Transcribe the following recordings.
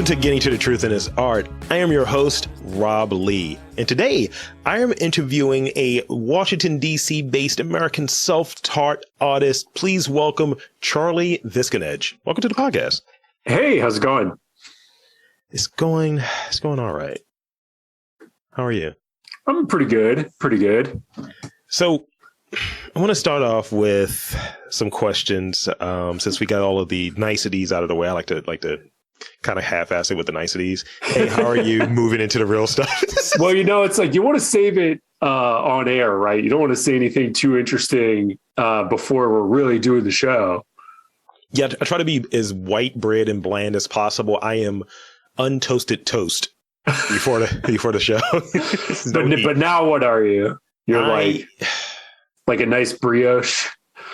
Welcome to Getting to the Truth in His Art. I am your host, Rob Lee. And today, I am interviewing a Washington, D.C. based American self-taught artist. Please welcome Charlie Visconage. Welcome to the podcast. Hey, how's it going? It's going all right. How are you? I'm pretty good. So I want to start off with some questions. Since we got all of the niceties out of the way, I like to kind of half-ass it with the niceties. Hey, how are you moving into the real stuff? Well, it's like you want to save it on air, right? You don't want to say anything too interesting before we're really doing the show. Yeah, I try to be as white bread and bland as possible. I am untoasted toast before the show. But now what are you? You're like a nice brioche.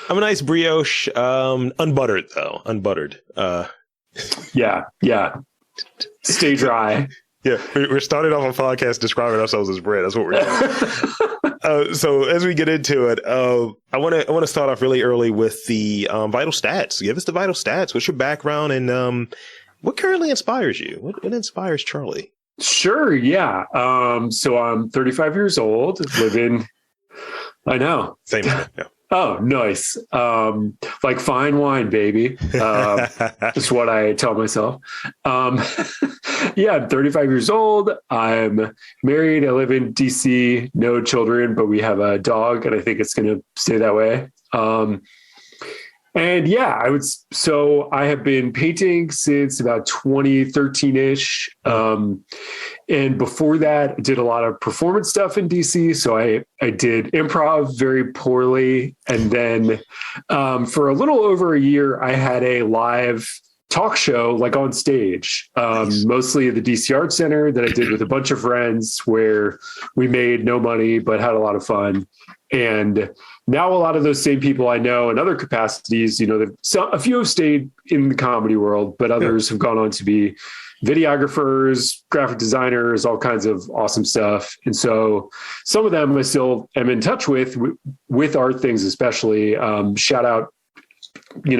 I'm a nice brioche, unbuttered though. Unbuttered. Yeah. Stay dry. Yeah, we're starting off a podcast describing ourselves as bread. That's what we're doing. So as we get into it, I want to start off really early with the vital stats. Give us the vital stats. What's your background and what currently inspires you? What inspires Charlie? Sure. Yeah. So I'm 35 years old. I know. Same. Yeah. Oh, nice. Like fine wine, baby. That's what I tell myself. Yeah, I'm 35 years old. I'm married. I live in DC, no children, but we have a dog and I think it's going to stay that way. And yeah, I have been painting since about 2013-ish. And before that, I did a lot of performance stuff in DC. So I did improv very poorly. And then for a little over a year, I had a live talk show like on stage, mostly at the DC Art Center that I did with a bunch of friends where we made no money, but had a lot of fun. And now a lot of those same people I know in other capacities, a few have stayed in the comedy world, but others have gone on to be videographers, graphic designers, all kinds of awesome stuff. And so some of them I still am in touch with art things, especially. Shout out,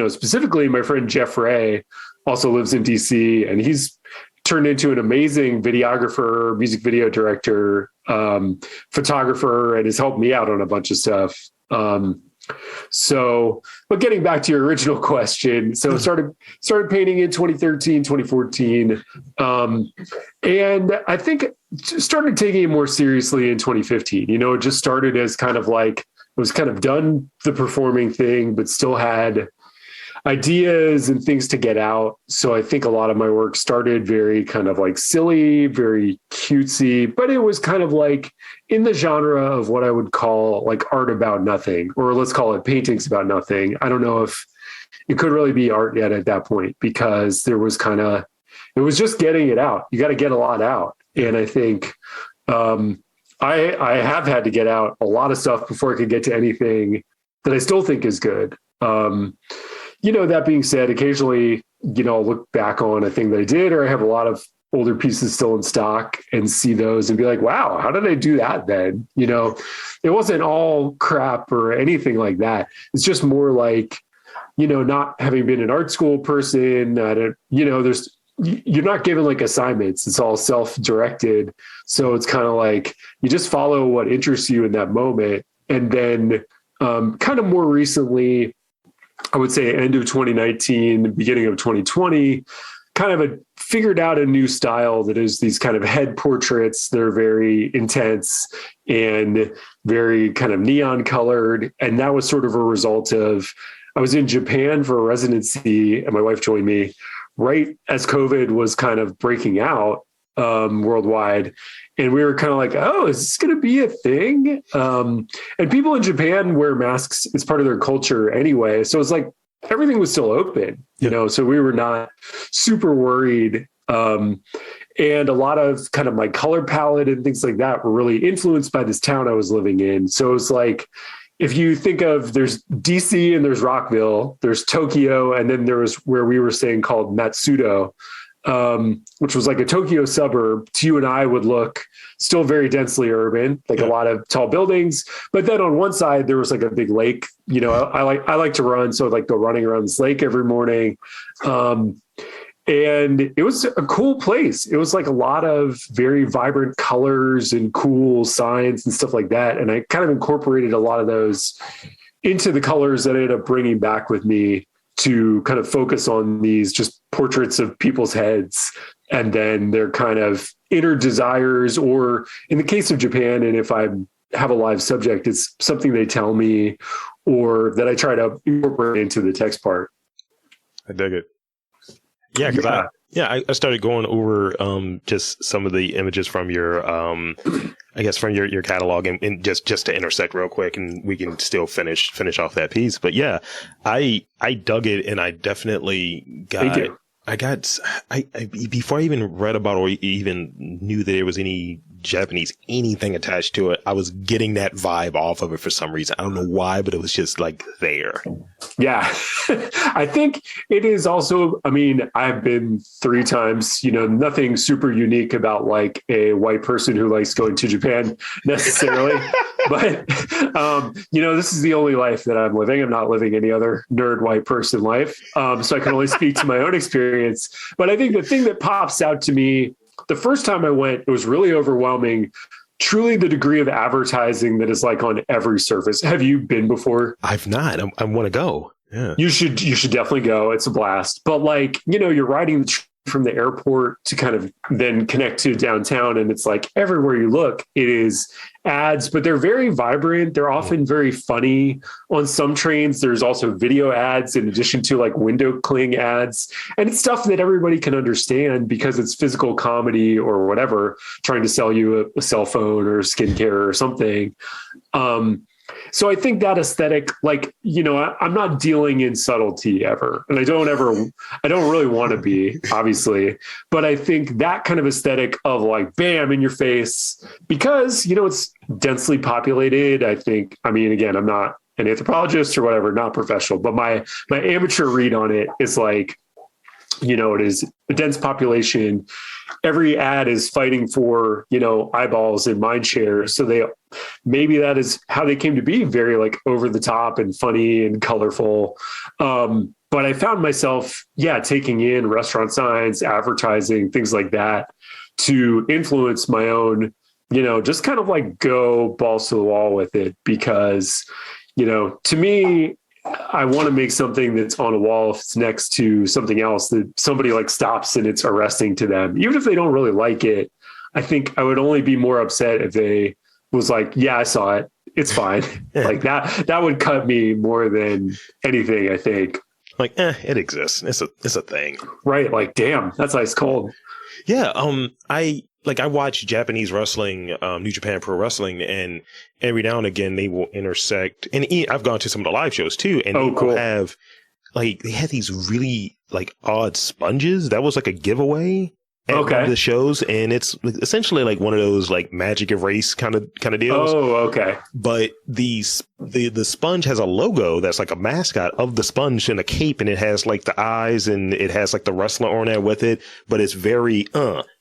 specifically my friend Jeff Ray also lives in DC and he's turned into an amazing videographer, music video director, photographer, and has helped me out on a bunch of stuff. But getting back to your original question, so started painting in 2013, 2014. And I think started taking it more seriously in 2015. It just started as kind of like, I was kind of done the performing thing, but still had ideas and things to get out. So I think a lot of my work started very kind of like silly, very cutesy, but it was kind of like in the genre of what I would call like art about nothing, or let's call it paintings about nothing. I don't know if it could really be art yet at that point, because it was just getting it out. You got to get a lot out. And I think I have had to get out a lot of stuff before I could get to anything that I still think is good. That being said, occasionally, I'll look back on a thing that I did, or I have a lot of older pieces still in stock and see those and be like, wow, how did I do that then? It wasn't all crap or anything like that. It's just more like, not having been an art school person, you're not given like assignments. It's all self-directed. So it's kind of like, you just follow what interests you in that moment. And then kind of more recently, I would say end of 2019, beginning of 2020, kind of figured out a new style that is these kind of head portraits. They're very intense and very kind of neon colored. And that was sort of a result of, I was in Japan for a residency and my wife joined me right as COVID was kind of breaking out worldwide. And we were kind of like, oh, is this going to be a thing? And people in Japan wear masks. It's part of their culture anyway. So it's like everything was still open, so we were not super worried. And a lot of kind of my color palette and things like that were really influenced by this town I was living in. So it's like, if you think of, there's DC and there's Rockville, there's Tokyo, and then there was where we were staying called Matsudo, which was like a Tokyo suburb. To you and I would look still very densely urban, like a lot of tall buildings. But then on one side, there was like a big lake. I like to run. So I'd like go running around this lake every morning. And it was a cool place. It was like a lot of very vibrant colors and cool signs and stuff like that. And I kind of incorporated a lot of those into the colors that I ended up bringing back with me to kind of focus on these just portraits of people's heads and then their kind of inner desires, or in the case of Japan, and if I have a live subject, it's something they tell me or that I try to incorporate into the text part. I dig it. Yeah, because I started going over just some of the images from your I guess from your catalog and just to intersect real quick, and we can still finish off that piece. But yeah, I dug it, and I definitely got. I before I even read about or even knew that there was any Japanese anything attached to it, I was getting that vibe off of it for some reason. I don't know why, but it was just like there. Yeah. I think it is also, I mean, I've been 3 times, nothing super unique about like a white person who likes going to Japan necessarily. But, this is the only life that I'm living. I'm not living any other nerd white person life. So I can only speak to my own experience. But I think the thing that pops out to me, the first time I went, it was really overwhelming. Truly the degree of advertising that is like on every surface. Have you been before? I've not. I want to go. Yeah. You should definitely go. It's a blast. But like, you're riding the train from the airport to kind of then connect to downtown. And it's like everywhere you look, it is ads, but they're very vibrant. They're often very funny. On some trains, there's also video ads in addition to like window cling ads. And it's stuff that everybody can understand because it's physical comedy or whatever, trying to sell you a cell phone or skincare or something. So I think that aesthetic, like, I'm not dealing in subtlety ever. And I don't really want to be, obviously. But I think that kind of aesthetic of like, bam, in your face, because, it's densely populated. Again, I'm not an anthropologist or whatever, not professional, but my amateur read on it is like, it is a dense population. Every ad is fighting for, eyeballs and mind share. So maybe that is how they came to be, very like over the top and funny and colorful. But I found myself, taking in restaurant signs, advertising, things like that to influence my own, just kind of like go balls to the wall with it because, to me, I want to make something that's on a wall if it's next to something else that somebody like stops and it's arresting to them. Even if they don't really like it, I think I would only be more upset if they was like, yeah, I saw it. It's fine. Like that would cut me more than anything, I think. Like, it exists. It's a thing. Right. Like, damn, that's ice cold. Yeah. I watch Japanese wrestling, New Japan Pro Wrestling, and every now and again they will intersect. And I've gone to some of the live shows too, and they will have they had these really like odd sponges. That was like a giveaway at one of the shows, and it's essentially like one of those like magic erase kind of deals. Oh, okay. But the sponge has a logo that's like a mascot of the sponge in a cape, and it has like the eyes, and it has like the wrestler on there with it. But it's very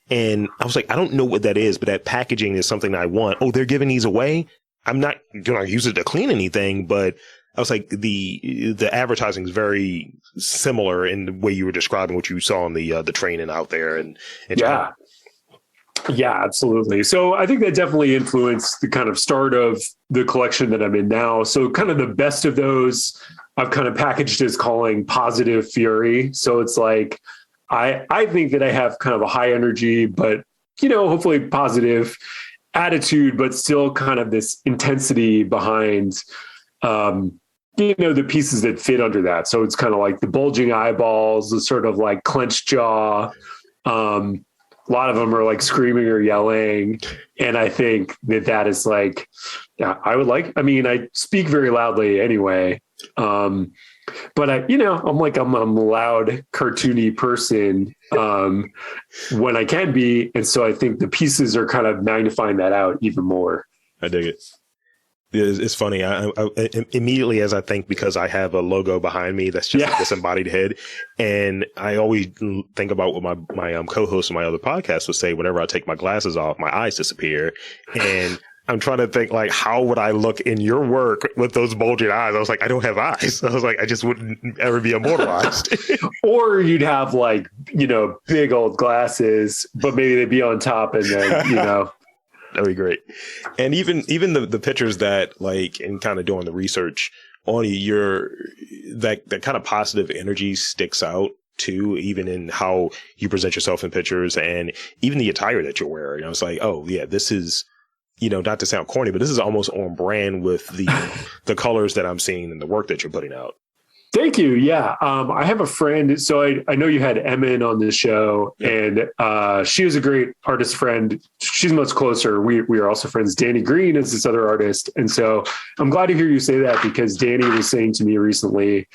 And I was like, I don't know what that is, but that packaging is something that I want. Oh, they're giving these away. I'm not going to use it to clean anything, but I was like, the advertising is very similar in the way you were describing what you saw on the training out there. And yeah, absolutely. So I think that definitely influenced the kind of start of the collection that I'm in now. So kind of the best of those I've kind of packaged as calling Positive Fury. So it's like, I think that I have kind of a high energy, but, hopefully positive attitude, but still kind of this intensity behind, the pieces that fit under that. So it's kind of like the bulging eyeballs, the sort of like clenched jaw. A lot of them are like screaming or yelling. And I think that is like, I speak very loudly anyway. But I'm a loud, cartoony person when I can be. And so I think the pieces are kind of magnifying that out even more. I dig it. It's funny. I immediately as I think, because I have a logo behind me that's just a disembodied head, and I always think about what my co-host of my other podcast would say. Whenever I take my glasses off, my eyes disappear, and I'm trying to think like, how would I look in your work with those bulging eyes? I was like, I don't have eyes. I was like, I just wouldn't ever be immortalized. Or you'd have like, big old glasses, but maybe they'd be on top and then, That'd be great. And even the pictures that like, in kind of doing the research on you, that kind of positive energy sticks out too, even in how you present yourself in pictures and even the attire that you're wearing. I was like, oh yeah, this is, not to sound corny, but this is almost on brand with the colors that I'm seeing and the work that you're putting out. Thank you. Yeah. I have a friend. So I know you had Emin on the show, and she was a great artist friend. She's much closer. We are also friends. Danny Green is this other artist. And so I'm glad to hear you say that, because Danny was saying to me recently,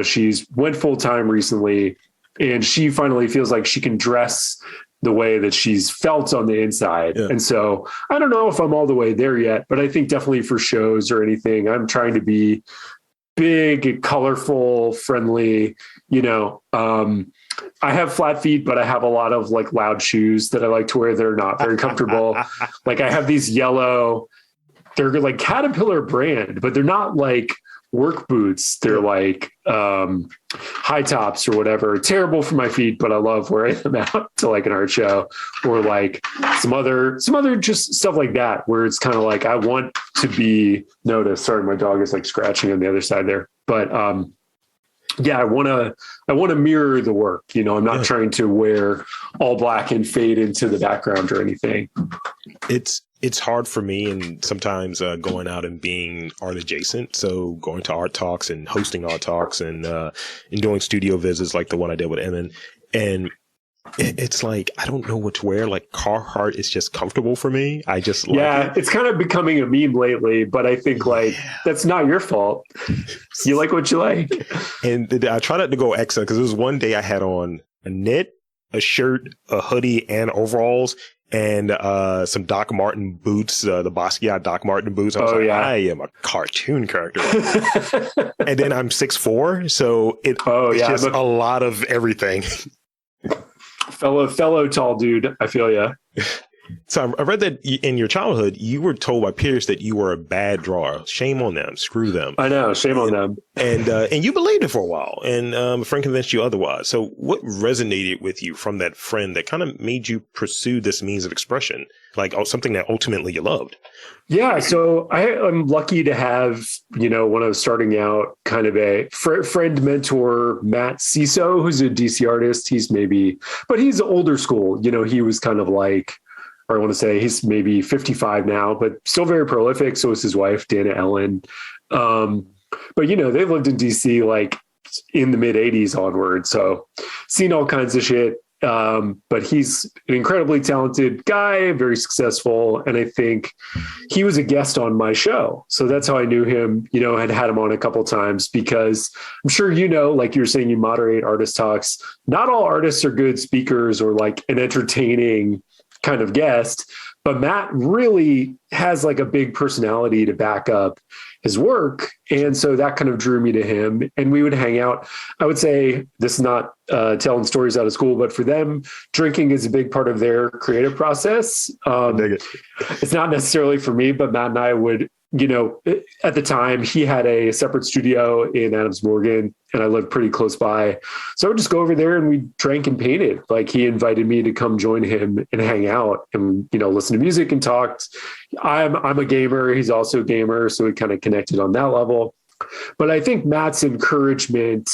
she's went full time recently, and she finally feels like she can dress the way that she's felt on the inside. Yeah. And so I don't know if I'm all the way there yet, but I think definitely for shows or anything, I'm trying to be big, colorful, friendly. I have flat feet, but I have a lot of like loud shoes that I like to wear. They're not very comfortable. Like I have these yellow, they're like Caterpillar brand, but they're not like work boots. They're like high tops or whatever. Terrible for my feet, but I love wearing them out to like an art show or like some other just stuff like that, where it's kind of like I want to be noticed. Sorry, my dog is like scratching on the other side there. But I want to mirror the work. I'm not trying to wear all black and fade into the background or anything. It's hard for me, and sometimes going out and being art adjacent. So going to art talks and hosting art talks and doing studio visits like the one I did with Emin. And it's like, I don't know what to wear. Like Carhartt is just comfortable for me. I just like it's kind of becoming a meme lately, but I think that's not your fault. You like what you like. And I try not to go XL, because there was one day I had on a knit, a shirt, a hoodie, and overalls, and some Doc Martin boots, the Basquiat Doc Martin boots. I was I am a cartoon character. And then I'm 6'4", so it's just a lot of everything. Fellow tall dude, I feel ya. So I read that in your childhood, you were told by peers that you were a bad drawer. Shame on them. Screw them. I know. Shame on them. And you believed it for a while, and a friend convinced you otherwise. So what resonated with you from that friend that kind of made you pursue this means of expression, like something that ultimately you loved? Yeah. So I'm lucky to have, when I was starting out, kind of a friend mentor, Matt Ciso, who's a DC artist. He's older school. He was kind of like, or I want to say he's maybe 55 now, but still very prolific. So is his wife, Dana Ellen. But they've lived in DC like in the mid 80s onward. So seen all kinds of shit. But he's an incredibly talented guy, very successful. And I think he was a guest on my show. So that's how I knew him, had him on a couple of times, because I'm sure, like you're saying, you moderate artist talks. Not all artists are good speakers or like an entertaining kind of guest, but Matt really has like a big personality to back up his work. And so that kind of drew me to him, and we would hang out. I would say this is not telling stories out of school, but for them, drinking is a big part of their creative process. It's not necessarily for me, but Matt and I would, at the time he had a separate studio in Adams Morgan, and I lived pretty close by. So I would just go over there and we drank and painted. Like he invited me to come join him and hang out and, listen to music and talked. I'm a gamer. He's also a gamer. So we kind of connected on that level. But I think Matt's encouragement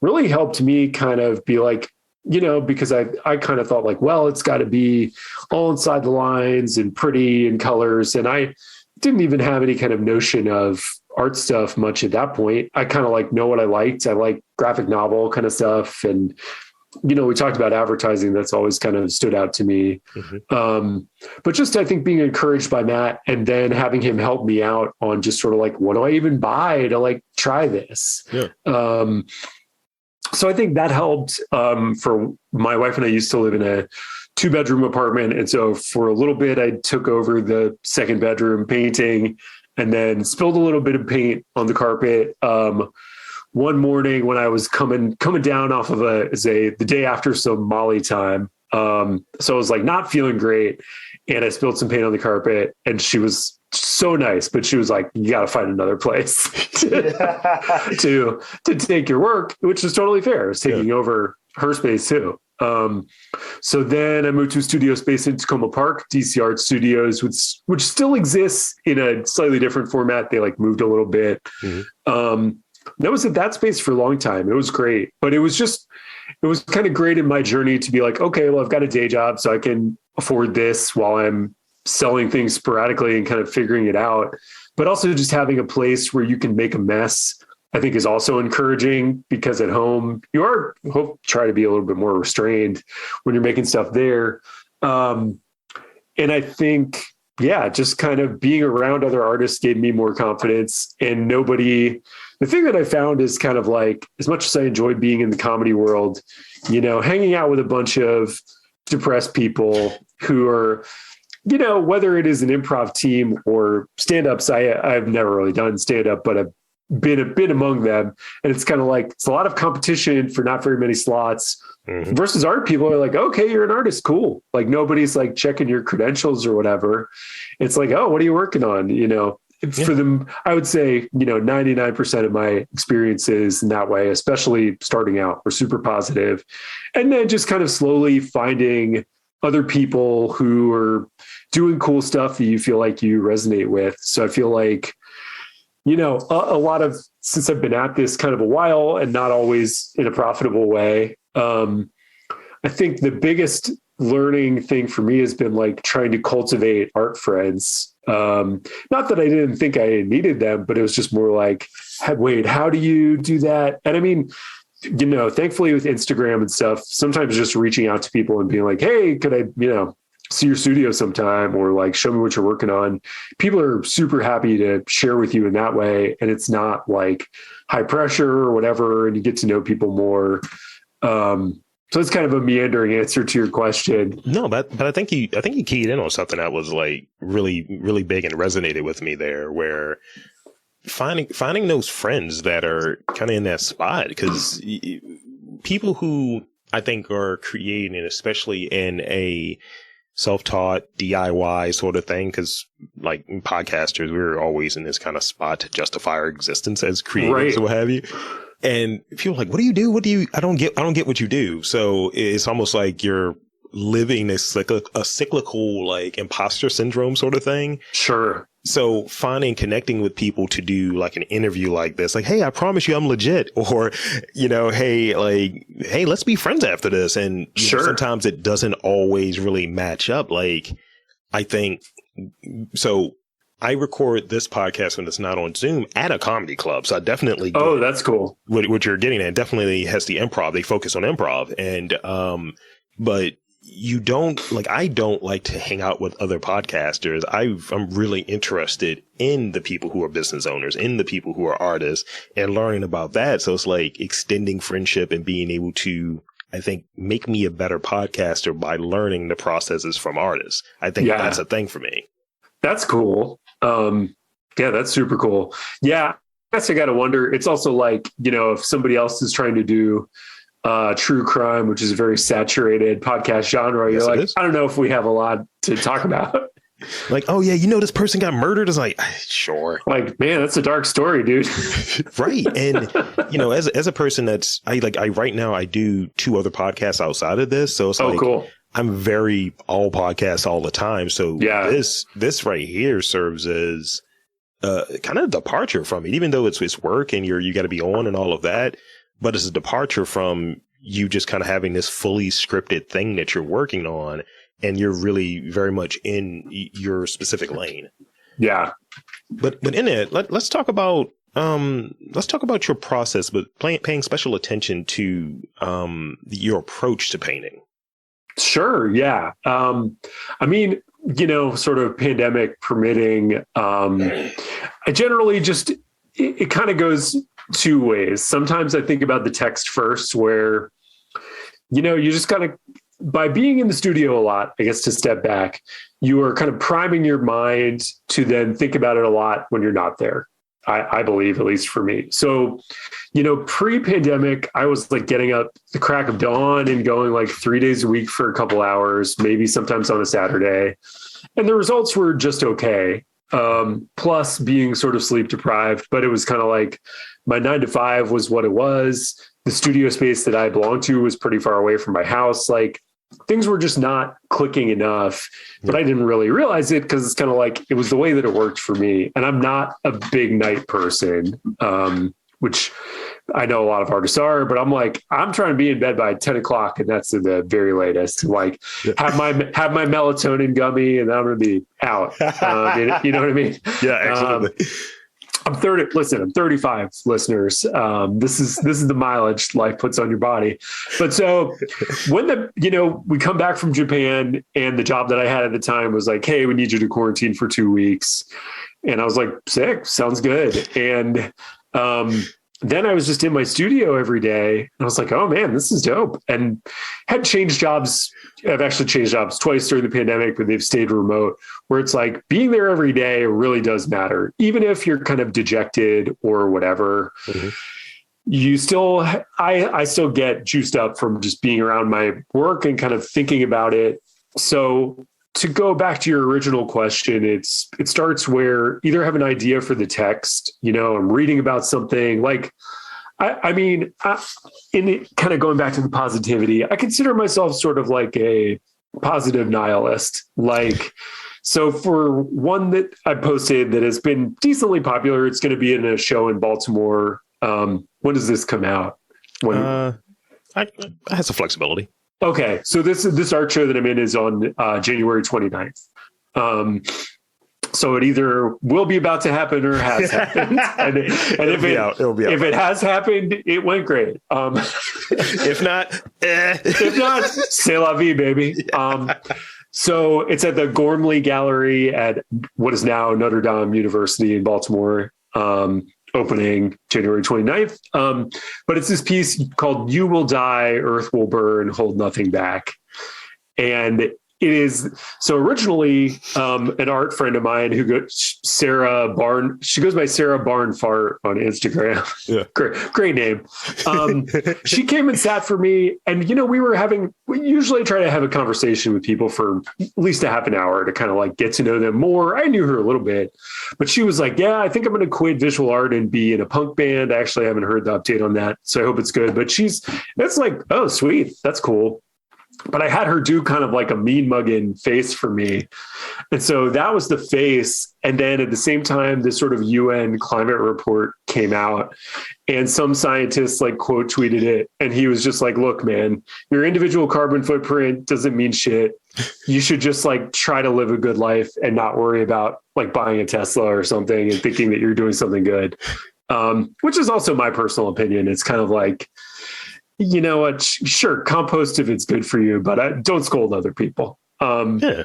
really helped me kind of be like, because I kind of thought like, well, it's got to be all inside the lines and pretty and colors. And I didn't even have any kind of notion of art stuff much at that point. I kind of like know what I liked. I like graphic novel kind of stuff. And, we talked about advertising. That's always kind of stood out to me. Mm-hmm. But just, I think being encouraged by Matt and then having him help me out on just sort of like, what do I even buy to like try this? Yeah. So I think that helped. For my wife and I used to live in a 2-bedroom apartment. And so for a little bit, I took over the 2nd bedroom painting and then spilled a little bit of paint on the carpet. One morning when I was coming down off of the day after some Molly time. So I was like not feeling great, and I spilled some paint on the carpet, and she was so nice, but she was like, you got to find another place to take your work, which is totally fair. It was taking over her space too. So then I moved to a studio space in Tacoma Park, DC Art Studios, which still exists in a slightly different format. They like moved a little bit. That was at that space for a long time. It was great, but it was kind of great in my journey to be like, okay, well, I've got a day job, so I can afford this while I'm selling things sporadically and kind of figuring it out. But also just having a place where you can make a mess, I think is also encouraging, because at home you try to be a little bit more restrained when you're making stuff there. And I think, just kind of being around other artists gave me more confidence. And the thing that I found is kind of like, as much as I enjoyed being in the comedy world, hanging out with a bunch of depressed people who are, whether it is an improv team or stand-ups, I've never really done stand-up, but I've been among them. And it's kind of like, it's a lot of competition for not very many slots versus art people are like, okay, you're an artist. Cool. Like nobody's like checking your credentials or whatever. It's like, oh, what are you working on? For them, I would say, 99% of my experiences in that way, especially starting out, were super positive. And then just kind of slowly finding other people who are doing cool stuff that you feel like you resonate with. So I feel like, a lot of, since I've been at this kind of a while and not always in a profitable way, I think the biggest learning thing for me has been like trying to cultivate art friends. Not that I didn't think I needed them, but it was just more like, wait, how do you do that? And I mean, thankfully with Instagram and stuff, sometimes just reaching out to people and being like, hey, could I, see your studio sometime, or like, show me what you're working on. People are super happy to share with you in that way. And it's not like high pressure or whatever. And you get to know people more. So it's kind of a meandering answer to your question. No, but I think you keyed in on something that was like really, really big and resonated with me there, where finding those friends that are kind of in that spot, because people who I think are creating, especially in a self-taught DIY sort of thing, because like podcasters, we're always in this kind of spot to justify our existence as creators or what have you. And people are like, what do you do? I don't get what you do. So it's almost like you're living this like a cyclical, like imposter syndrome sort of thing. Sure. So connecting with people to do like an interview like this, like, hey, I promise you I'm legit, or, hey, let's be friends after this. And sometimes it doesn't always really match up. Like, I think, so I record this podcast when it's not on Zoom at a comedy club. So I definitely that's cool. What you're getting at definitely has the improv. They focus on improv. And, but I don't like to hang out with other podcasters. I'm really interested in the people who are business owners, in the people who are artists, and learning about that. So it's like extending friendship and being able to, I think, make me a better podcaster by learning the processes from artists. I think that's a thing for me. That's cool. That's super cool. Yeah. I guess I got to wonder. It's also like, if somebody else is trying to do true crime, which is a very saturated podcast genre, you're like, I don't know if we have a lot to talk about. Like, oh yeah, this person got murdered. It's like, sure. Like, man, that's a dark story, dude. Right. And as a person right now I do 2 other podcasts outside of this. So it's cool. I'm very all podcasts all the time. So this right here serves as kind of a departure from it, even though it's work and you got to be on and all of that. But it's a departure from you just kind of having this fully scripted thing that you're working on, and you're really very much in your specific lane. Yeah. But in it, let's talk about your process, but paying special attention to your approach to painting. Sure. Yeah. I mean, sort of pandemic permitting, I generally just, it kind of goes 2 ways. Sometimes I think about the text first, where, you just kind of, by being in the studio a lot, I guess, to step back, you are kind of priming your mind to then think about it a lot when you're not there. I believe, at least for me. So, pre-pandemic, I was like getting up the crack of dawn and going like 3 days a week for a couple hours, maybe sometimes on a Saturday. And the results were just okay. plus being sort of sleep deprived. But it was kind of like my 9 to 5 was what it was. The studio space that I belonged to was pretty far away from my house. Like things were just not clicking enough, but I didn't really realize it because it's kind of like it was the way that it worked for me. And I'm not a big night person, which I know a lot of artists are, but I'm like, I'm trying to be in bed by 10 o'clock and that's the very latest. Like have my melatonin gummy and I'm going to be out. You know what I mean? Yeah, absolutely. I'm 35 listeners. This is the mileage life puts on your body. But so when we come back from Japan and the job that I had at the time was like, hey, we need you to quarantine for 2 weeks. And I was like, sick, sounds good. And then I was just in my studio every day and I was like, oh man, this is dope. And had changed jobs. I've actually changed jobs twice during the pandemic, but they've stayed remote, where it's like being there every day really does matter. Even if you're kind of dejected or whatever, you still, I still get juiced up from just being around my work and kind of thinking about it. So to go back to your original question, it starts where either have an idea for the text, I'm reading about something like, in it, kind of going back to the positivity, I consider myself sort of like a positive nihilist. Like, so for one that I posted that has been decently popular, it's going to be in a show in Baltimore. When does this come out? I have some flexibility. Okay. So this art show that I'm in is on January 29th. So it either will be about to happen or has happened. And if it has happened, it went great. If not, c'est la vie, baby. So it's at the Gormley Gallery at what is now Notre Dame University in Baltimore, opening January 29th. But it's this piece called You Will Die, Earth Will Burn, Hold Nothing Back. And it is, so originally an art friend of mine who goes, Sarah Barn, she goes by Sarah Barnfart on Instagram. Yeah. Great name. She came and sat for me and, we usually try to have a conversation with people for at least a half an hour to kind of like get to know them more. I knew her a little bit, but she was like, yeah, I think I'm going to quit visual art and be in a punk band. I actually haven't heard the update on that. So I hope it's good, but that's like, oh, sweet. That's cool. But I had her do kind of like a mean mugging face for me. And so that was the face. And then at the same time, this sort of UN climate report came out and some scientists like quote tweeted it. And he was just like, look, man, your individual carbon footprint doesn't mean shit. You should just like try to live a good life and not worry about like buying a Tesla or something and thinking that you're doing something good. Which is also my personal opinion. It's kind of like, you know what? Sure, compost if it's good for you, but don't scold other people. Yeah.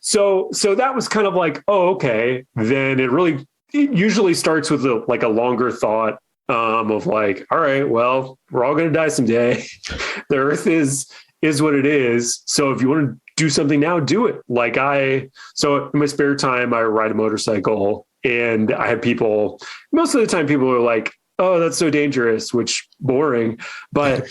So that was kind of like, oh, okay. Then it usually starts with a longer thought of like, all right, well, we're all going to die someday. The earth is what it is. So if you want to do something now, do it. So in my spare time, I ride a motorcycle and I have most of the time people are like, oh, that's so dangerous, which boring. But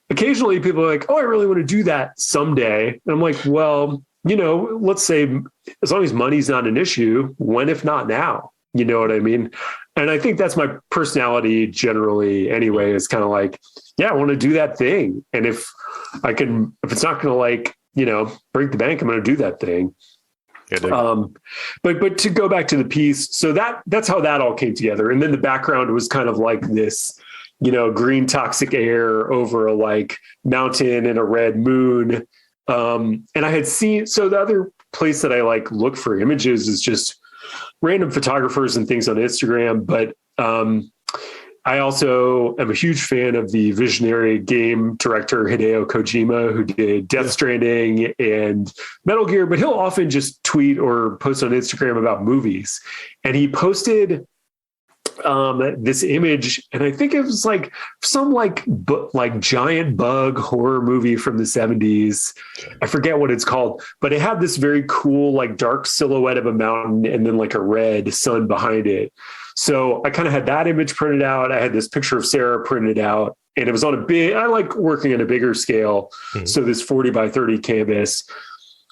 occasionally people are like, oh, I really want to do that someday. And I'm like, well, let's say as long as money's not an issue, when, if not now, you know what I mean? And I think that's my personality generally anyway, is kind of like, yeah, I want to do that thing. And if it's not going to break the bank, I'm going to do that thing. But to go back to the piece, so that's how that all came together. And then the background was kind of like this, green toxic air over a like mountain and a red moon. And I had seen, so the other place that I like look for images is just random photographers and things on Instagram. But I also am a huge fan of the visionary game director Hideo Kojima, who did Death Stranding and Metal Gear, but he'll often just tweet or post on Instagram about movies. And he posted this image, and I think it was like some like giant bug horror movie from the 70s. I forget what it's called, but it had this very cool like dark silhouette of a mountain and then like a red sun behind it. So I kind of had that image printed out. I had this picture of Sarah printed out, and it was on I like working on a bigger scale. Mm-hmm. So this 40 by 30 canvas.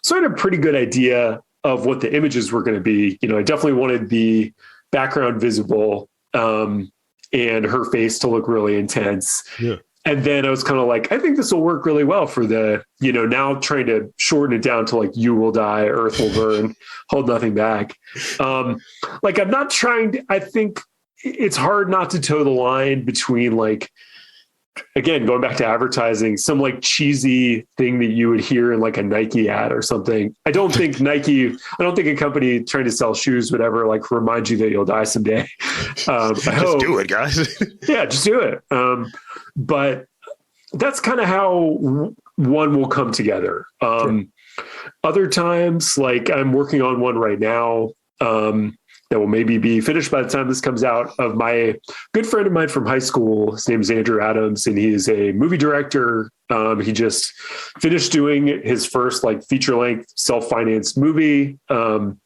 So I had a pretty good idea of what the images were going to be. I definitely wanted the background visible, and her face to look really intense. Yeah. And then I was kind of like, I think this will work really well for the, now trying to shorten it down to like, you will die, earth will burn, hold nothing back. Like, I'm not trying to, I think it's hard not to toe the line between, like, again, going back to advertising, some like cheesy thing that you would hear in like a Nike ad or something. I don't think a company trying to sell shoes would ever like remind you that you'll die someday. Just do it, guys. Yeah, just do it. But that's kind of how one will come together. Sure. Other times, like I'm working on one right now, that will maybe be finished by the time this comes out, of my good friend of mine from high school. His name is Andrew Adams, and he is a movie director. He just finished doing his first like feature-length self-financed movie. And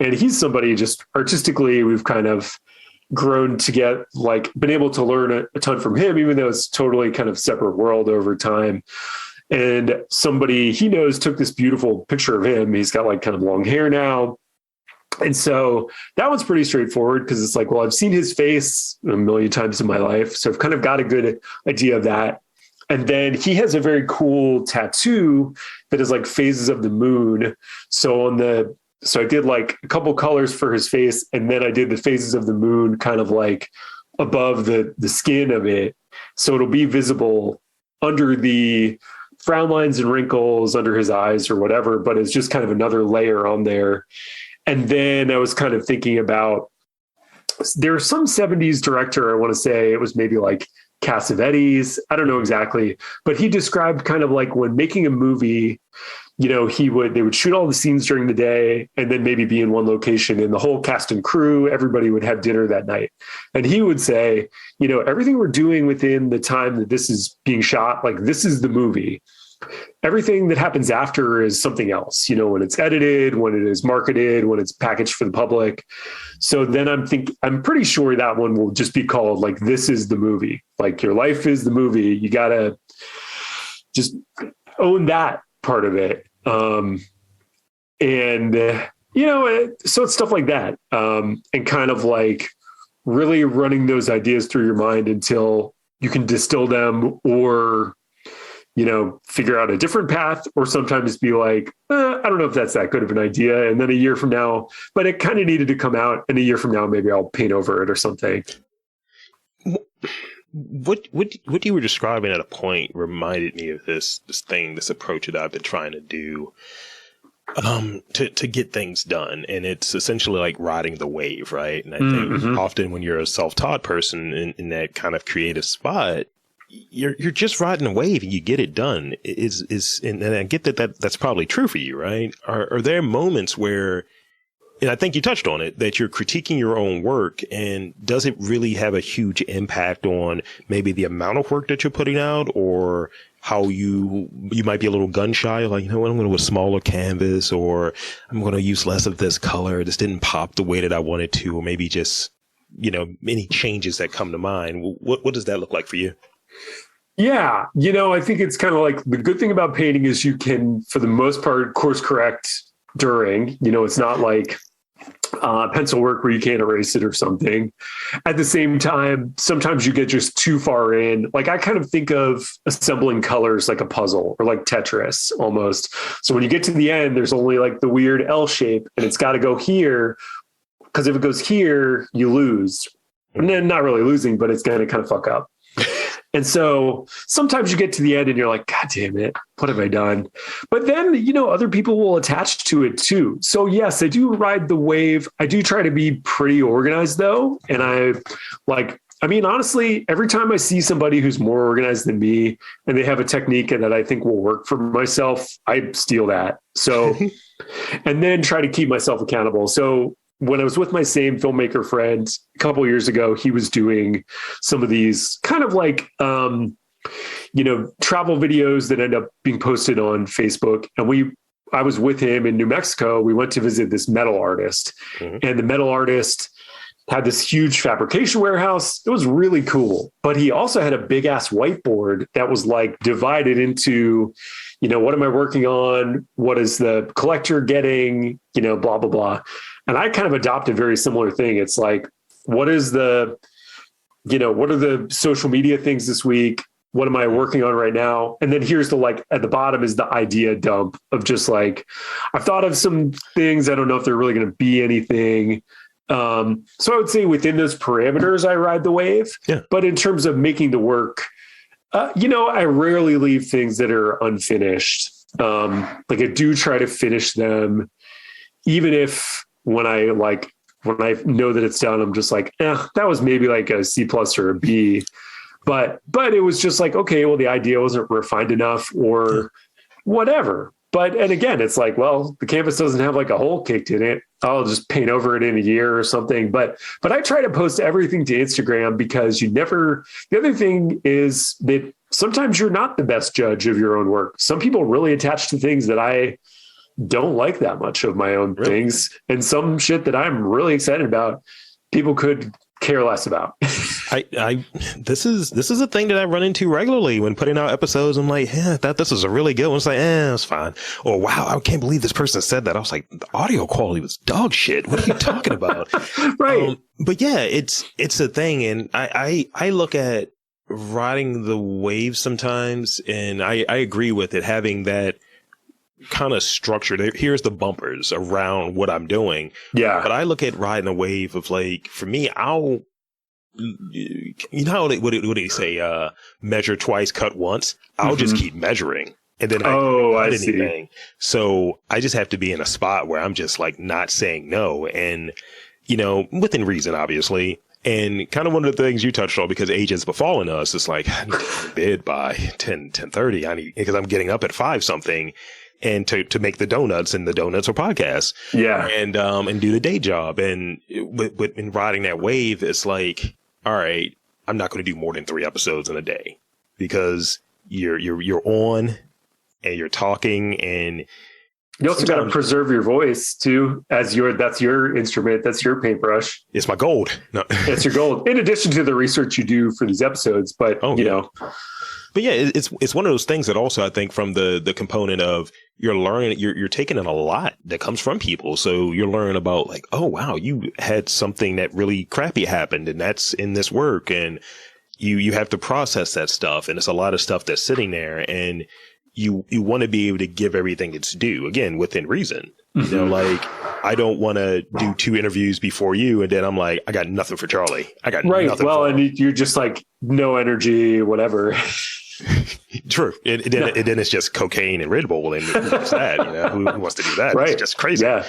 he's somebody just artistically, we've kind of grown to get, like, been able to learn a ton from him, even though it's totally kind of separate world over time. And somebody he knows took this beautiful picture of him. He's got like kind of long hair now. And so that one's pretty straightforward, because it's like, well, I've seen his face a million times in my life, so I've kind of got a good idea of that. And then he has a very cool tattoo that is like phases of the moon. So I did like a couple colors for his face, and then I did the phases of the moon kind of like above the skin of it. So it'll be visible under the frown lines and wrinkles under his eyes or whatever, but it's just kind of another layer on there. And then I was kind of thinking about, there's some 70s director, I want to say it was maybe like Cassavetes, I don't know exactly, but he described kind of like when making a movie, they would shoot all the scenes during the day and then maybe be in one location, and the whole cast and crew, everybody would have dinner that night. And he would say, everything we're doing within the time that this is being shot, like this is the movie. Everything that happens after is something else, when it's edited, when it is marketed, when it's packaged for the public. So then I'm pretty sure that one will just be called like, this is the movie. Like, your life is the movie. You got to just own that part of it. So it's stuff like that. And kind of like really running those ideas through your mind until you can distill them, or figure out a different path, or sometimes be like, I don't know if that's that good of an idea. And then a year from now, but it kind of needed to come out, and a year from now, maybe I'll paint over it or something. What you were describing at a point reminded me of this approach that I've been trying to do, to get things done. And it's essentially like riding the wave, right? And I think often when you're a self-taught person in that kind of creative spot, you're just riding a wave and you get it done. And I get that's probably true for you, right? Are there moments where, and I think you touched on it, that you're critiquing your own work, and does it really have a huge impact on maybe the amount of work that you're putting out, or how you might be a little gun shy, like, I'm going to do a smaller canvas, or I'm going to use less of this color. This didn't pop the way that I wanted to, or maybe just, any changes that come to mind. What does that look like for you? Yeah. I think it's kind of like, the good thing about painting is you can, for the most part, course correct during, it's not like pencil work where you can't erase it or something. At the same time, sometimes you get just too far in. Like, I kind of think of assembling colors like a puzzle, or like Tetris almost. So when you get to the end, there's only like the weird L shape, and it's got to go here, because if it goes here, you lose. And then not really losing, but it's going to kind of fuck up. And so sometimes you get to the end and you're like, God damn it, what have I done? But then, other people will attach to it too. So yes, I do ride the wave. I do try to be pretty organized though. And honestly, every time I see somebody who's more organized than me and they have a technique that I think will work for myself, I steal that. So, and then try to keep myself accountable. So when I was with my same filmmaker friend a couple of years ago, he was doing some of these kind of like, travel videos that end up being posted on Facebook. And I was with him in New Mexico. We went to visit this metal artist, and the metal artist had this huge fabrication warehouse. It was really cool, but he also had a big ass whiteboard that was like divided into, what am I working on? What is the collector getting? Blah, blah, blah. And I kind of adopt a very similar thing. It's like, what are the social media things this week? What am I working on right now? And then here's at the bottom is the idea dump of just like, I've thought of some things. I don't know if they're really going to be anything. So I would say within those parameters, I ride the wave. Yeah. But in terms of making the work, I rarely leave things that are unfinished. I do try to finish them, even if when I know that it's done, I'm just like, that was maybe like a C+ or a B, but it was just like, okay, well, the idea wasn't refined enough or whatever. And again, it's like, well, the canvas doesn't have like a hole kicked in it. I'll just paint over it in a year or something. But I try to post everything to Instagram because the other thing is that sometimes you're not the best judge of your own work. Some people really attach to things that I don't like that much of my own things, and some shit that I'm really excited about, people could care less about. This is a thing that I run into regularly when putting out episodes. I'm like, I thought this was a really good one. It's like, it's fine. Or wow, I can't believe this person said that. I was like, the audio quality was dog shit. What are you talking about? Right. But yeah, it's a thing. And I look at riding the wave sometimes, and I agree with it, having that kind of structure. Here's the bumpers around what I'm doing. Yeah. But I look at riding a wave of like, for me, what do they say? Measure twice, cut once. I'll just keep measuring. And then I see. Anything. So I just have to be in a spot where I'm just like not saying no. And, within reason, obviously. And kind of one of the things you touched on, because age has befallen us, it's like, I need to bed by 10:30. Because I'm getting up at 5 something. And to make the donuts, and the donuts are podcasts. Yeah. And do the day job. And in riding that wave, it's like, all right, I'm not going to do more than 3 episodes in a day, because you're on and you're talking, and you also got to preserve your voice too, that's your instrument. That's your paintbrush. It's my gold. No. It's your gold. In addition to the research you do for these episodes, but But yeah, it's one of those things that also, I think, from the component of you're learning, you're taking in a lot that comes from people. So you're learning about like, oh, wow, you had something that really crappy happened, and that's in this work. And you have to process that stuff. And it's a lot of stuff that's sitting there, and you want to be able to give everything its due, again, within reason. Like, I don't want to do 2 interviews before you, and then I'm like, I got nothing for Charlie. I got nothing. Well, and you're just like, no energy, whatever. True. And then it's just cocaine and Red Bull, and who wants that? Who wants to do that? Right. It's just crazy. Yeah.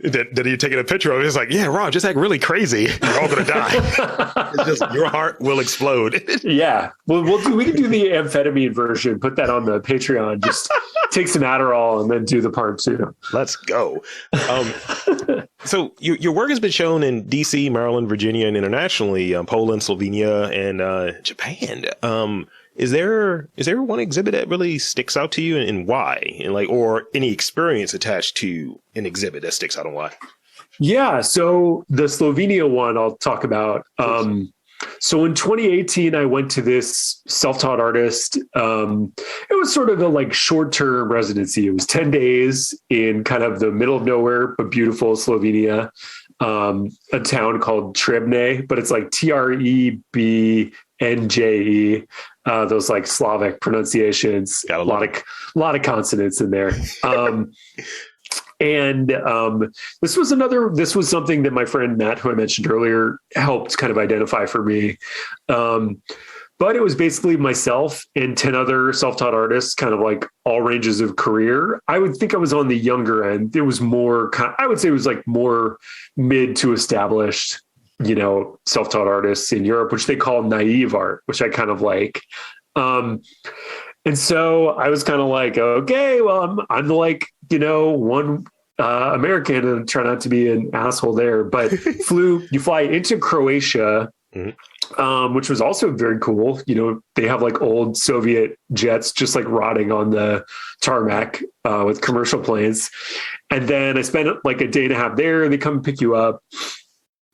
Then you're taking a picture of it. It's like, yeah, Rob, just act really crazy. You're all going to die. It's just, your heart will explode. Yeah. Well, we can do the amphetamine version. Put that on the Patreon. Just take some Adderall and then do the part 2. Let's go. So your work has been shown in DC, Maryland, Virginia, and internationally, Poland, Slovenia, and Japan. Is there one exhibit that really sticks out to you, and why? And or any experience attached to an exhibit that sticks out, and why? Yeah. So the Slovenia one I'll talk about. So in 2018, I went to this self-taught artist. It was sort of a short-term residency. It was 10 days in kind of the middle of nowhere, but beautiful Slovenia, a town called Trebne, but it's like Trebnje. Those Slavic pronunciations, a lot of consonants in there. And this was something that my friend Matt, who I mentioned earlier, helped kind of identify for me. But it was basically myself and 10 other self-taught artists, kind of all ranges of career. I would think I was on the younger end. It was more, I would say it was more mid to established, self-taught artists in Europe, which they call naive art, which I kind of like. And so I was kind of like, okay, well, I'm one American, and try not to be an asshole there, but you fly into Croatia, which was also very cool. They have old Soviet jets just rotting on the tarmac with commercial planes. And then I spent a day and a half there. They come pick you up.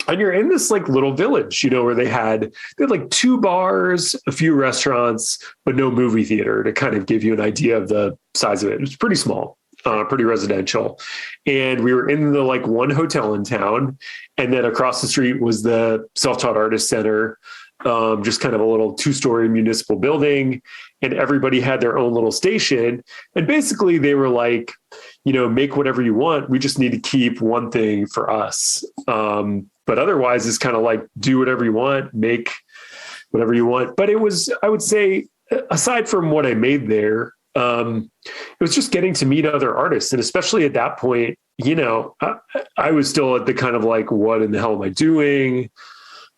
And you're in this like little village, where they had like 2 bars, a few restaurants, but no movie theater, to kind of give you an idea of the size of it. It was pretty small, pretty residential. And we were in the like one hotel in town. And then across the street was the Self-Taught Artist Center, just kind of a little 2-story municipal building. And everybody had their own little station. And basically they were like, make whatever you want. We just need to keep one thing for us. But otherwise it's kind of like, do whatever you want, make whatever you want. But it was, I would say, aside from what I made there, it was just getting to meet other artists. And especially at that point, I was still at the kind of like, what in the hell am I doing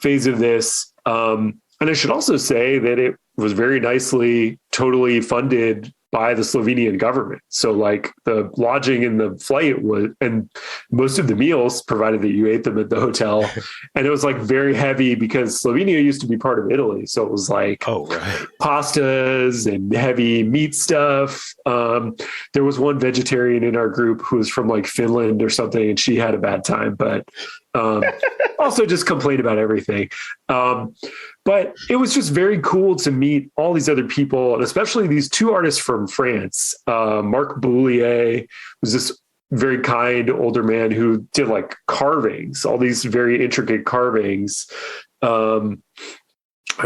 phase of this. And I should also say that it was very nicely, totally funded by the Slovenian government. So like the lodging and the flight was, and most of the meals, provided that you ate them at the hotel. And it was like very heavy because Slovenia used to be part of Italy. So it was like pastas and heavy meat stuff. There was one vegetarian in our group who was from like Finland or something, and she had a bad time, but also just complained about everything. But it was just very cool to meet all these other people, and especially these 2 artists from France. Marc Boulier was this very kind older man who did like carvings, all these very intricate carvings. I'm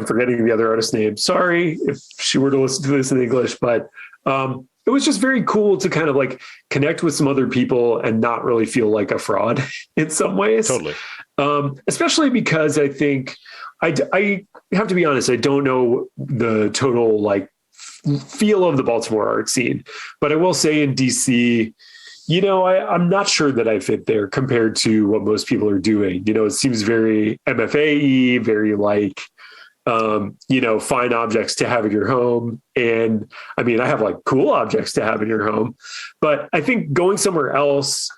forgetting the other artist's name. Sorry if she were to listen to this in English, but it was just very cool to kind of like connect with some other people and not really feel like a fraud in some ways. Totally. Especially because I think I have to be honest, I don't know the total like feel of the Baltimore art scene, but I will say in DC, I'm not sure that I fit there compared to what most people are doing. It seems very MFA-y, very like, fine objects to have in your home. And I mean, I have like cool objects to have in your home, but I think going somewhere else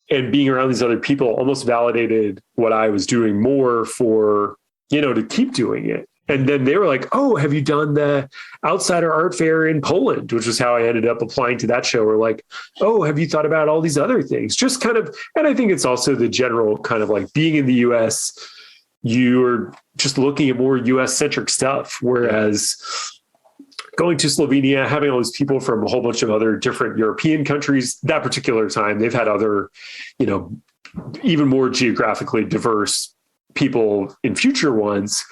and being around these other people almost validated what I was doing more for, to keep doing it. And then they were like, oh, have you done the Outsider Art Fair in Poland? Which is how I ended up applying to that show. Or like, oh, have you thought about all these other things? Just kind of, and I think it's also the general kind of like being in the US, you're just looking at more US centric stuff. Whereas going to Slovenia, having all these people from a whole bunch of other different European countries, that particular time, they've had other, even more geographically diverse people in future ones.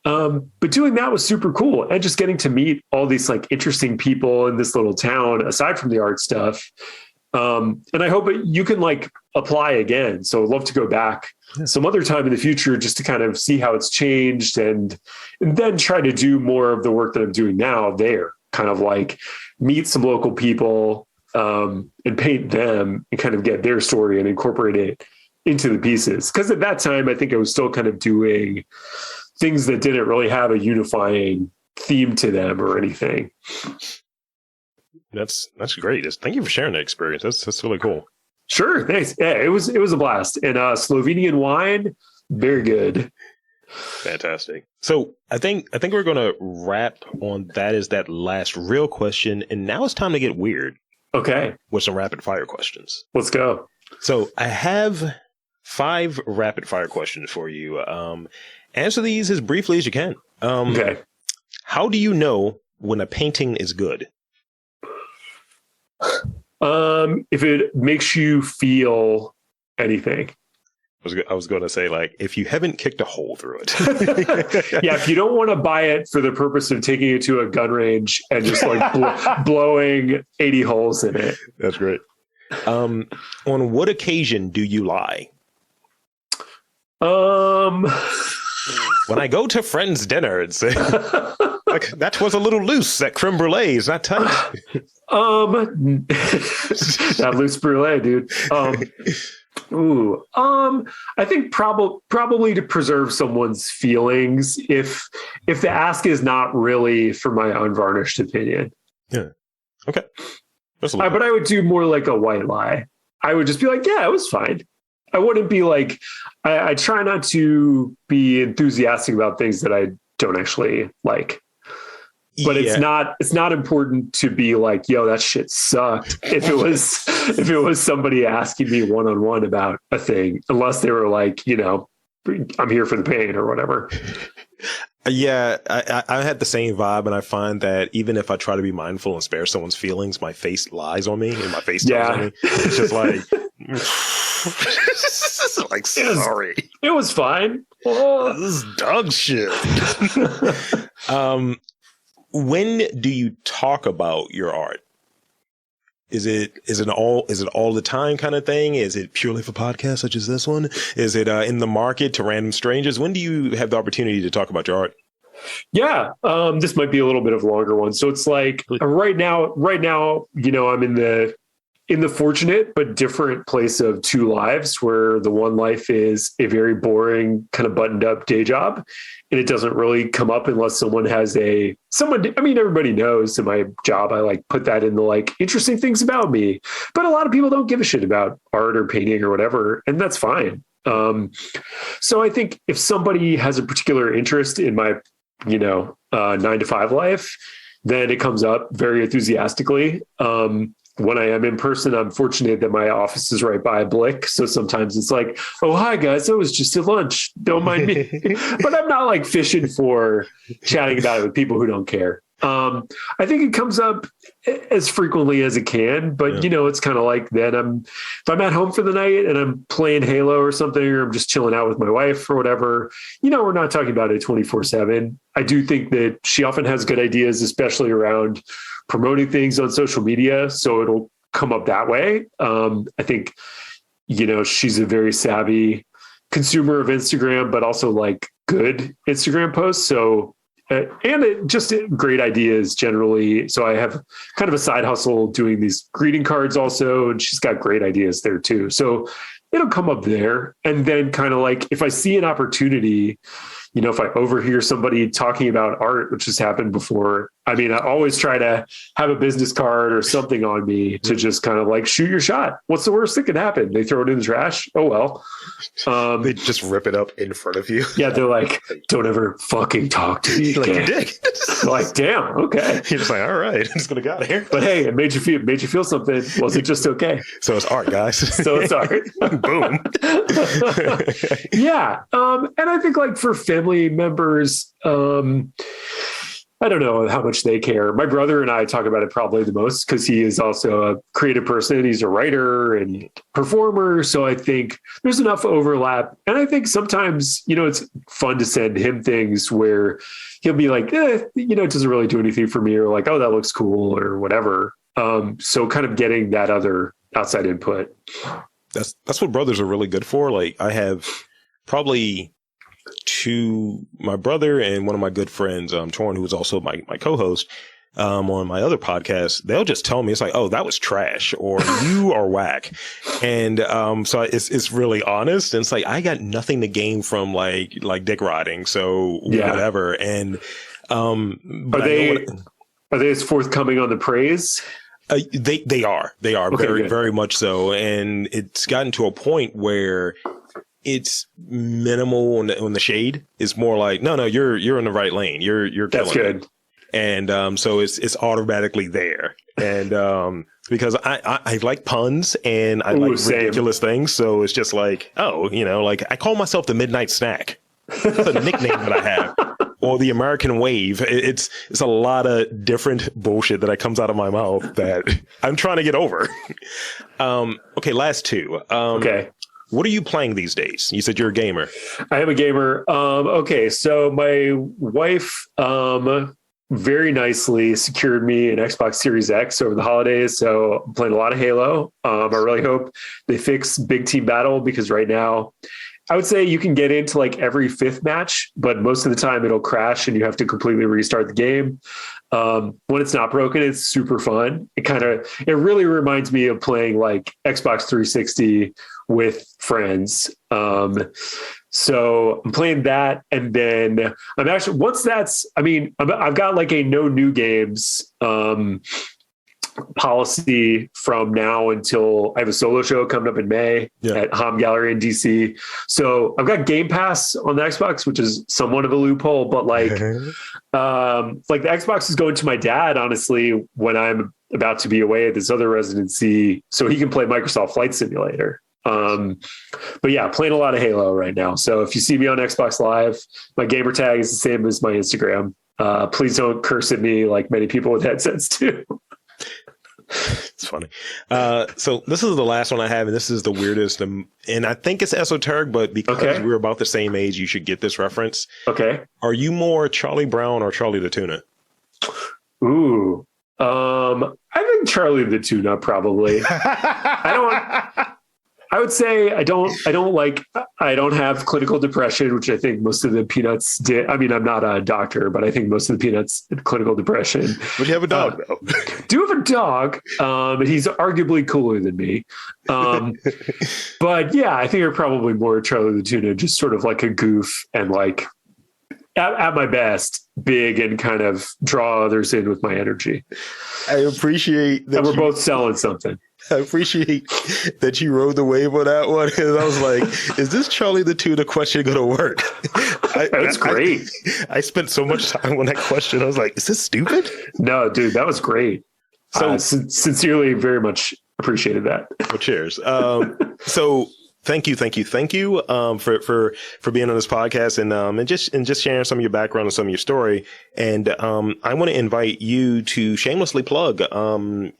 But doing that was super cool. And just getting to meet all these like interesting people in this little town, aside from the art stuff. And I hope you can like apply again. So I'd love to go back some other time in the future just to kind of see how it's changed and then try to do more of the work that I'm doing now there, kind of like meet some local people and paint them and kind of get their story and incorporate it into the pieces. Because at that time, I think I was still kind of doing things that didn't really have a unifying theme to them or anything. That's great. Thank you for sharing that experience. That's really cool. Sure. Thanks. Yeah, it was a blast. And Slovenian wine, very good. Fantastic. So I think we're going to wrap on that as that last real question. And now it's time to get weird. Okay. With some rapid fire questions. Let's go. So I have 5 rapid fire questions for you. Answer these as briefly as you can. Okay. How do you know when a painting is good? If it makes you feel anything. I was going to say, like, if you haven't kicked a hole through it. Yeah, if you don't want to buy it for the purpose of taking it to a gun range and just like blowing 80 holes in it. That's great. On what occasion do you lie? When I go to friends' dinner and say, like, that was a little loose. That creme brulee is not tight. That loose brulee, dude. I think probably to preserve someone's feelings if the ask is not really for my unvarnished opinion. Yeah. Okay. But I would do more like a white lie. I would just be like, yeah, it was fine. I wouldn't be like, I try not to be enthusiastic about things that I don't actually like. But it's not important to be like, yo, that shit sucked. If it was somebody asking me one-on-one about a thing, unless they were like, I'm here for the pain or whatever. Yeah, I had the same vibe, and I find that even if I try to be mindful and spare someone's feelings, my face lies on me, and my face tells on me. It's just like, like sorry, it was fine. This is dog shit. When do you talk about your art? Is it all the time kind of thing? Is it purely for podcasts such as this one? Is it in the market to random strangers? When do you have the opportunity to talk about your art? Yeah, this might be a little bit of a longer one. So it's like right now, I'm in the fortunate but different place of two lives, where the one life is a very boring kind of buttoned up day job. And it doesn't really come up unless someone has everybody knows in my job, I like put that in the like interesting things about me, but a lot of people don't give a shit about art or painting or whatever. And that's fine. So I think if somebody has a particular interest in my, 9-to-5 life, then it comes up very enthusiastically. When I am in person, I'm fortunate that my office is right by a Blick. So sometimes it's like, oh, hi guys, I was just at lunch. Don't mind me. But I'm not like fishing for chatting about it with people who don't care. I think it comes up as frequently as it can, but it's kind of like then if I'm at home for the night and I'm playing Halo or something, or I'm just chilling out with my wife or whatever, we're not talking about it 24/7. I do think that she often has good ideas, especially around promoting things on social media. So it'll come up that way. I think, she's a very savvy consumer of Instagram, but also like good Instagram posts. So, just great ideas generally. So I have kind of a side hustle doing these greeting cards also, and she's got great ideas there too. So it'll come up there. And then kind of like, if I see an opportunity, if I overhear somebody talking about art, which has happened before, I always try to have a business card or something on me to just kind of like shoot your shot. What's the worst that can happen? They throw it in the trash. Oh, well. They just rip it up in front of you. Yeah. They're like, don't ever fucking talk to me. Like you did. Like, damn. Okay. You're just like, all right, I'm just going to get out of here. But hey, it made you feel something. Was it just okay? So it's art, guys. So it's art. Boom. Yeah. And I think like for family members, I don't know how much they care. My brother and I talk about it probably the most because he is also a creative person. He's a writer and performer. So I think there's enough overlap. And I think sometimes, it's fun to send him things where he'll be like, it doesn't really do anything for me, or like, oh, that looks cool or whatever. So kind of getting that other outside input. That's what brothers are really good for. Like I have probably my brother and one of my good friends, Torn, who is also my co-host on my other podcast. They'll just tell me, it's like, oh, that was trash, or you are whack. And so it's really honest. And it's like, I got nothing to gain from like dick riding. So whatever. And are they as forthcoming on the praise? They are okay, very, good. very much so. And it's gotten to a point where it's minimal on the shade. It's more like, no, you're in the right lane. You're killing That's good. it. And so it's automatically there. And because I like puns and I like ridiculous things. So it's just like, like I call myself the Midnight Snack. That's a nickname that I have. Or the American Wave. It's a lot of different bullshit that comes out of my mouth that I'm trying to get over. Okay, last two. Okay. What are you playing these days? You said you're a gamer. I am a gamer. Okay, so my wife very nicely secured me an Xbox Series X over the holidays. So I'm playing a lot of Halo. I really hope they fix Big Team Battle, because right now I would say you can get into like every fifth match, but most of the time it'll crash and you have to completely restart the game. When it's not broken, it's super fun. It really reminds me of playing like Xbox 360 with friends. So I'm playing that. And then I'm actually, once that's, I've got like a no new games, policy from now until I have a solo show coming up in May at Hom Gallery in DC. So I've got Game Pass on the Xbox, which is somewhat of a loophole, but like the Xbox is going to my dad, honestly, when I'm about to be away at this other residency, so he can play Microsoft Flight Simulator. But yeah, playing a lot of Halo right now. So if you see me on Xbox Live, my gamer tag is the same as my Instagram. Please don't curse at me like many people with headsets do. It's funny. So this is the last one I have, and this is the weirdest. And I think it's esoteric, but because we're about the same age, you should get this reference. Okay. Are you more Charlie Brown or Charlie the Tuna? Ooh. I think Charlie the Tuna, probably. I would say I don't have clinical depression, which I think most of the Peanuts did. I mean, I'm not a doctor, but I think most of the Peanuts did clinical depression. But you have a dog, though. Do have a dog. And he's arguably cooler than me. But yeah, I think you're probably more Charlie the Tuna, just sort of like a goof and like at my best, big and kind of draw others in with my energy. I appreciate that. And we're both selling something. I appreciate that you rode the wave on that one. And I was like, is this Charlie the Tuna question going to work? That's great. I spent so much time on that question. I was like, is this stupid? No, dude, that was great. So sincerely, very much appreciated that. Well, cheers. So thank you for being on this podcast and just sharing some of your background and some of your story. And I want to invite you to shamelessly plug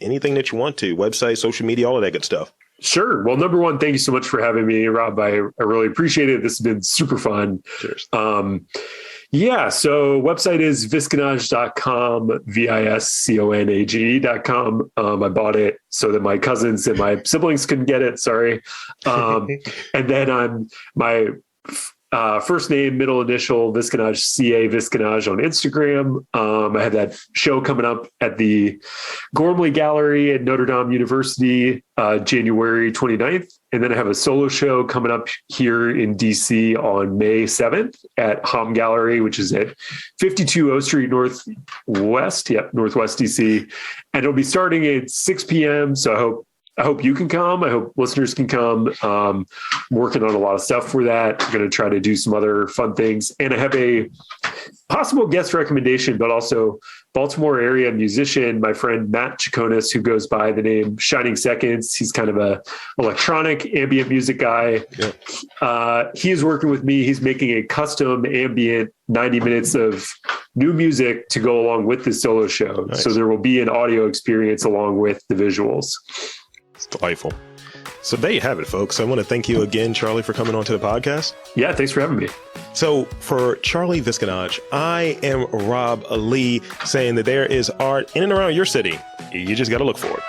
anything that you want to, website, social media, all of that good stuff. Sure. Well, number one, thank you so much for having me, Rob. I really appreciate it. This has been super fun. Cheers. Yeah. So website is visconage.com, visconage.com. I bought it so that my cousins and my siblings couldn't get it. Sorry. And then I'm my first name, middle initial, Visconage, CA Visconage on Instagram. I have that show coming up at the Gormley Gallery at Notre Dame University, January 29th. And then I have a solo show coming up here in DC on May 7th at Hom Gallery, which is at 52 O Street Northwest. Yep, Northwest DC. And it'll be starting at 6 p.m. So I hope you can come. I hope listeners can come. I'm working on a lot of stuff for that. I'm going to try to do some other fun things. And I have a possible guest recommendation, but also Baltimore area musician, my friend Matt Chaconis, who goes by the name Shining Seconds. He's kind of a electronic ambient music guy. Yeah. He is working with me. He's making a custom ambient 90 minutes of new music to go along with the solo show. Nice. So there will be an audio experience along with the visuals. It's delightful. So there you have it, folks. I want to thank you again, Charlie, for coming on to the podcast. Yeah, thanks for having me. So for Charlie Visconage, I am Rob Lee, saying that there is art in and around your city. You just got to look for it.